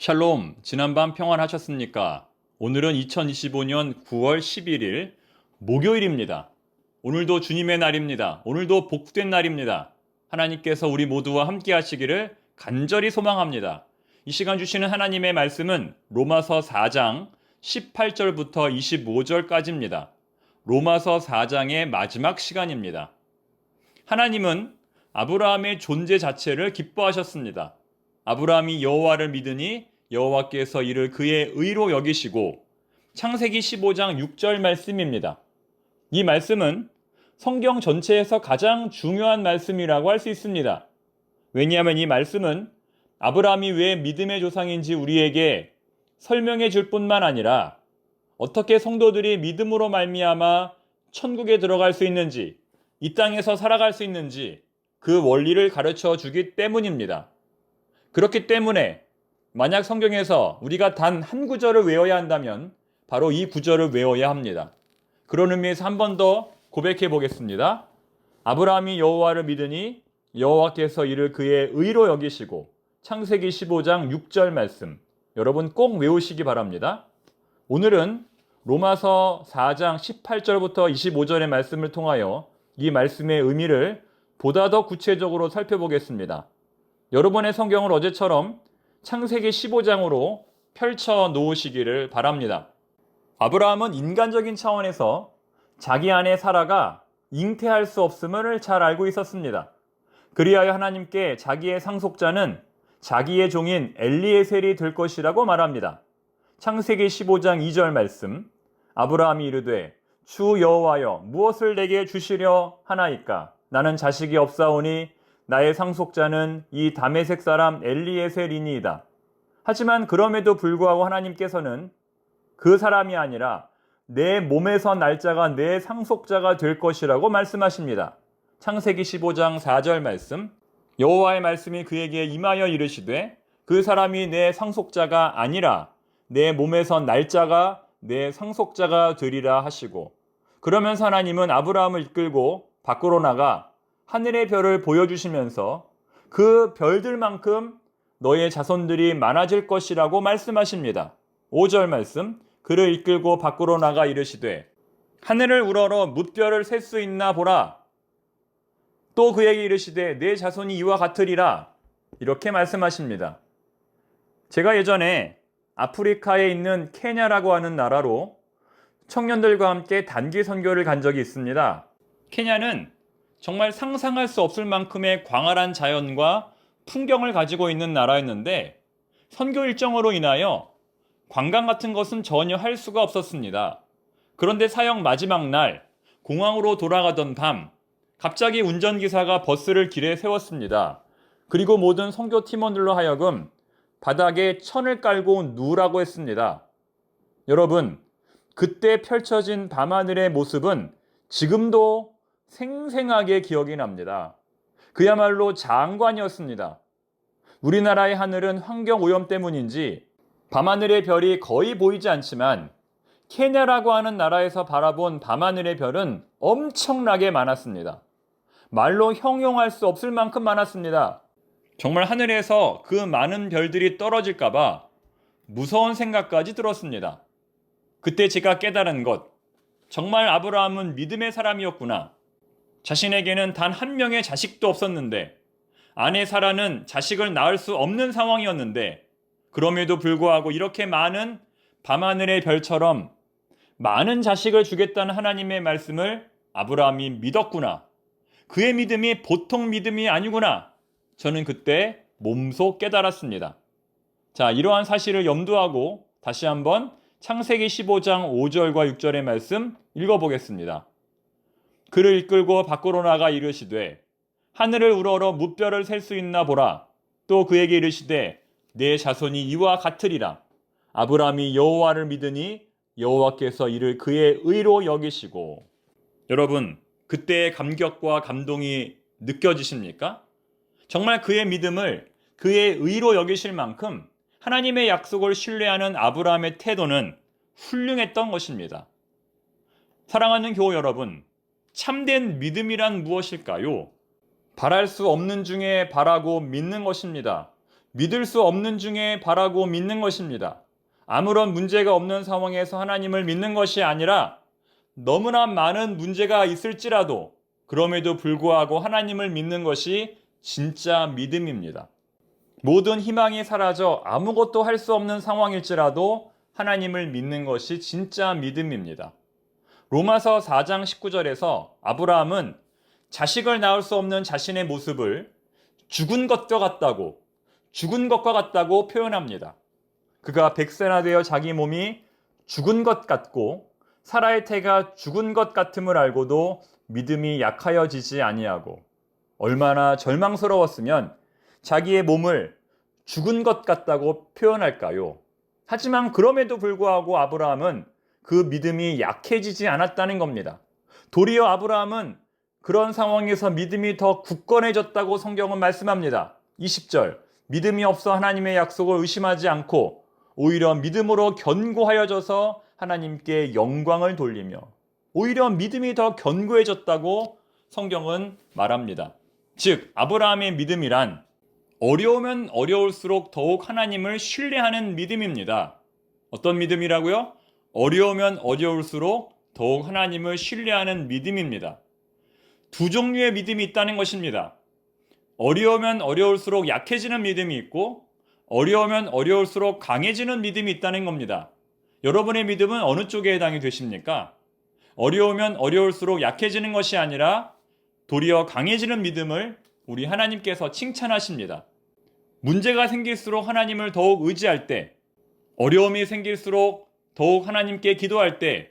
샬롬, 지난밤 평안하셨습니까? 오늘은 2025년 9월 11일 목요일입니다. 오늘도 주님의 날입니다. 오늘도 복된 날입니다. 하나님께서 우리 모두와 함께 하시기를 간절히 소망합니다. 이 시간 주시는 하나님의 말씀은 로마서 4장 18절부터 25절까지입니다. 로마서 4장의 마지막 시간입니다. 하나님은 아브라함의 존재 자체를 기뻐하셨습니다. 아브라함이 여호와를 믿으니 여호와께서 이를 그의 의로 여기시고, 창세기 15장 6절 말씀입니다. 이 말씀은 성경 전체에서 가장 중요한 말씀이라고 할 수 있습니다. 왜냐하면 이 말씀은 아브라함이 왜 믿음의 조상인지 우리에게 설명해 줄 뿐만 아니라 어떻게 성도들이 믿음으로 말미암아 천국에 들어갈 수 있는지, 이 땅에서 살아갈 수 있는지 그 원리를 가르쳐 주기 때문입니다. 그렇기 때문에 만약 성경에서 우리가 단 한 구절을 외워야 한다면 바로 이 구절을 외워야 합니다. 그런 의미에서 한 번 더 고백해 보겠습니다. 아브라함이 여호와를 믿으니 여호와께서 이를 그의 의로 여기시고, 창세기 15장 6절 말씀 여러분 꼭 외우시기 바랍니다. 오늘은 로마서 4장 18절부터 25절의 말씀을 통하여 이 말씀의 의미를 보다 더 구체적으로 살펴보겠습니다. 여러분의 성경을 어제처럼 창세기 15장으로 펼쳐 놓으시기를 바랍니다. 아브라함은 인간적인 차원에서 자기 아내 사라가 잉태할 수 없음을 잘 알고 있었습니다. 그리하여 하나님께 자기의 상속자는 자기의 종인 엘리에셀이 될 것이라고 말합니다. 창세기 15장 2절 말씀, 아브라함이 이르되 주 여호와여 무엇을 내게 주시려 하나이까? 나는 자식이 없사오니 나의 상속자는 이 다메섹 사람 엘리에셀이니이다. 하지만 그럼에도 불구하고 하나님께서는 그 사람이 아니라 내 몸에서 날 자가 내 상속자가 될 것이라고 말씀하십니다. 창세기 15장 4절 말씀, 여호와의 말씀이 그에게 임하여 이르시되 그 사람이 내 상속자가 아니라 내 몸에서 날 자가 내 상속자가 되리라 하시고, 그러면서 하나님은 아브라함을 이끌고 밖으로 나가 하늘의 별을 보여주시면서 그 별들만큼 너의 자손들이 많아질 것이라고 말씀하십니다. 5절 말씀, 그를 이끌고 밖으로 나가 이르시되 하늘을 우러러 뭇별을 셀 수 있나 보라. 또 그에게 이르시되 내 자손이 이와 같으리라. 이렇게 말씀하십니다. 제가 예전에 아프리카에 있는 케냐라고 하는 나라로 청년들과 함께 단기 선교를 간 적이 있습니다. 케냐는 정말 상상할 수 없을 만큼의 광활한 자연과 풍경을 가지고 있는 나라였는데, 선교 일정으로 인하여 관광 같은 것은 전혀 할 수가 없었습니다. 그런데 사역 마지막 날 공항으로 돌아가던 밤, 갑자기 운전기사가 버스를 길에 세웠습니다. 그리고 모든 선교 팀원들로 하여금 바닥에 천을 깔고 누우라고 했습니다. 여러분, 그때 펼쳐진 밤하늘의 모습은 지금도 생생하게 기억이 납니다. 그야말로 장관이었습니다. 우리나라의 하늘은 환경오염 때문인지 밤하늘의 별이 거의 보이지 않지만 케냐라고 하는 나라에서 바라본 밤하늘의 별은 엄청나게 많았습니다. 말로 형용할 수 없을 만큼 많았습니다. 정말 하늘에서 그 많은 별들이 떨어질까봐 무서운 생각까지 들었습니다. 그때 제가 깨달은 것, 정말 아브라함은 믿음의 사람이었구나. 자신에게는 단 한 명의 자식도 없었는데, 아내 사라는 자식을 낳을 수 없는 상황이었는데, 그럼에도 불구하고 이렇게 많은 밤하늘의 별처럼 많은 자식을 주겠다는 하나님의 말씀을 아브라함이 믿었구나. 그의 믿음이 보통 믿음이 아니구나. 저는 그때 몸소 깨달았습니다. 자, 이러한 사실을 염두하고 다시 한번 창세기 15장 5절과 6절의 말씀 읽어보겠습니다. 그를 이끌고 밖으로 나가 이르시되 하늘을 우러러 뭇별을 셀 수 있나 보라. 또 그에게 이르시되 내 자손이 이와 같으리라. 아브라함이 여호와를 믿으니 여호와께서 이를 그의 의로 여기시고. 여러분, 그때의 감격과 감동이 느껴지십니까? 정말 그의 믿음을 그의 의로 여기실 만큼 하나님의 약속을 신뢰하는 아브라함의 태도는 훌륭했던 것입니다. 사랑하는 교우 여러분, 참된 믿음이란 무엇일까요? 바랄 수 없는 중에 바라고 믿는 것입니다. 믿을 수 없는 중에 바라고 믿는 것입니다. 아무런 문제가 없는 상황에서 하나님을 믿는 것이 아니라 너무나 많은 문제가 있을지라도 그럼에도 불구하고 하나님을 믿는 것이 진짜 믿음입니다. 모든 희망이 사라져 아무것도 할 수 없는 상황일지라도 하나님을 믿는 것이 진짜 믿음입니다. 로마서 4장 19절에서 아브라함은 자식을 낳을 수 없는 자신의 모습을 죽은 것과 같다고 표현합니다. 그가 100세나 되어 자기 몸이 죽은 것 같고 사라의 태가 죽은 것 같음을 알고도 믿음이 약하여지지 아니하고 얼마나 절망스러웠으면 자기의 몸을 죽은 것 같다고 표현할까요? 하지만 그럼에도 불구하고 아브라함은 그 믿음이 약해지지 않았다는 겁니다. 도리어 아브라함은 그런 상황에서 믿음이 더 굳건해졌다고 성경은 말씀합니다. 20절, 믿음이 없어 하나님의 약속을 의심하지 않고 오히려 믿음으로 견고하여져서 하나님께 영광을 돌리며 오히려 믿음이 더 견고해졌다고 성경은 말합니다. 즉 아브라함의 믿음이란 어려우면 어려울수록 더욱 하나님을 신뢰하는 믿음입니다. 어떤 믿음이라고요? 어려우면 어려울수록 더욱 하나님을 신뢰하는 믿음입니다. 두 종류의 믿음이 있다는 것입니다. 어려우면 어려울수록 약해지는 믿음이 있고 어려우면 어려울수록 강해지는 믿음이 있다는 겁니다. 여러분의 믿음은 어느 쪽에 해당이 되십니까? 어려우면 어려울수록 약해지는 것이 아니라 도리어 강해지는 믿음을 우리 하나님께서 칭찬하십니다. 문제가 생길수록 하나님을 더욱 의지할 때, 어려움이 생길수록 더욱 하나님께 기도할 때,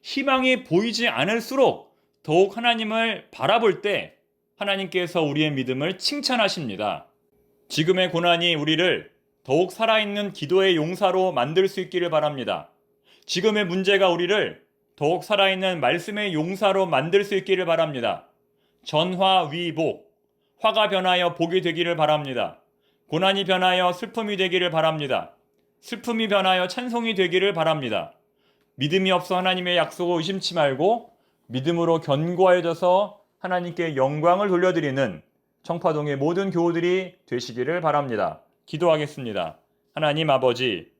희망이 보이지 않을수록 더욱 하나님을 바라볼 때 하나님께서 우리의 믿음을 칭찬하십니다. 지금의 고난이 우리를 더욱 살아있는 기도의 용사로 만들 수 있기를 바랍니다. 지금의 문제가 우리를 더욱 살아있는 말씀의 용사로 만들 수 있기를 바랍니다. 전화위복, 화가 변하여 복이 되기를 바랍니다. 고난이 변하여 슬픔이 되기를 바랍니다. 슬픔이 변하여 찬송이 되기를 바랍니다. 믿음이 없어 하나님의 약속을 의심치 말고 믿음으로 견고해져서 하나님께 영광을 돌려드리는 청파동의 모든 교우들이 되시기를 바랍니다. 기도하겠습니다. 하나님 아버지,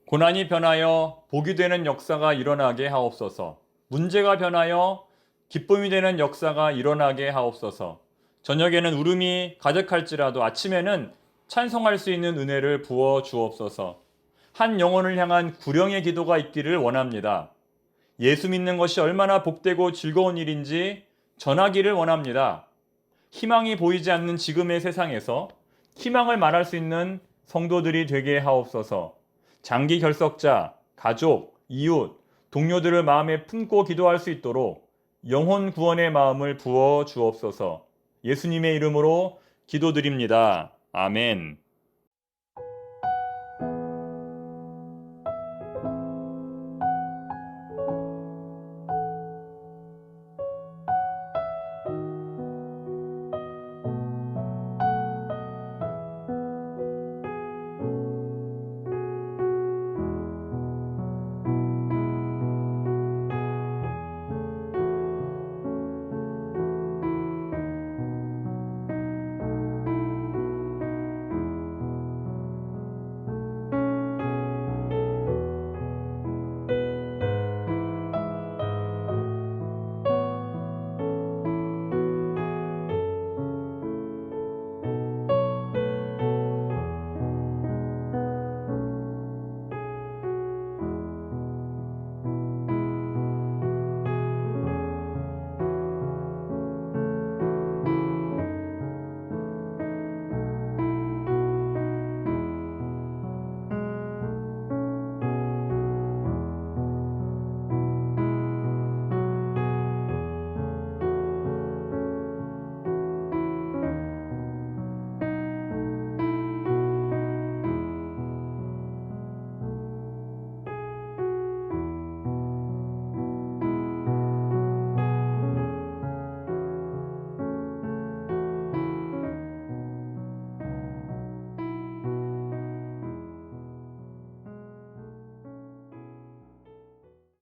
고난이 변하여 복이 되는 역사가 일어나게 하옵소서. 문제가 변하여 기쁨이 되는 역사가 일어나게 하옵소서. 저녁에는 울음이 가득할지라도 아침에는 찬송할 수 있는 은혜를 부어 주옵소서. 한 영혼을 향한 구령의 기도가 있기를 원합니다. 예수 믿는 것이 얼마나 복되고 즐거운 일인지 전하기를 원합니다. 희망이 보이지 않는 지금의 세상에서 희망을 말할 수 있는 성도들이 되게 하옵소서. 장기 결석자, 가족, 이웃, 동료들을 마음에 품고 기도할 수 있도록 영혼 구원의 마음을 부어 주옵소서. 예수님의 이름으로 기도드립니다. 아멘.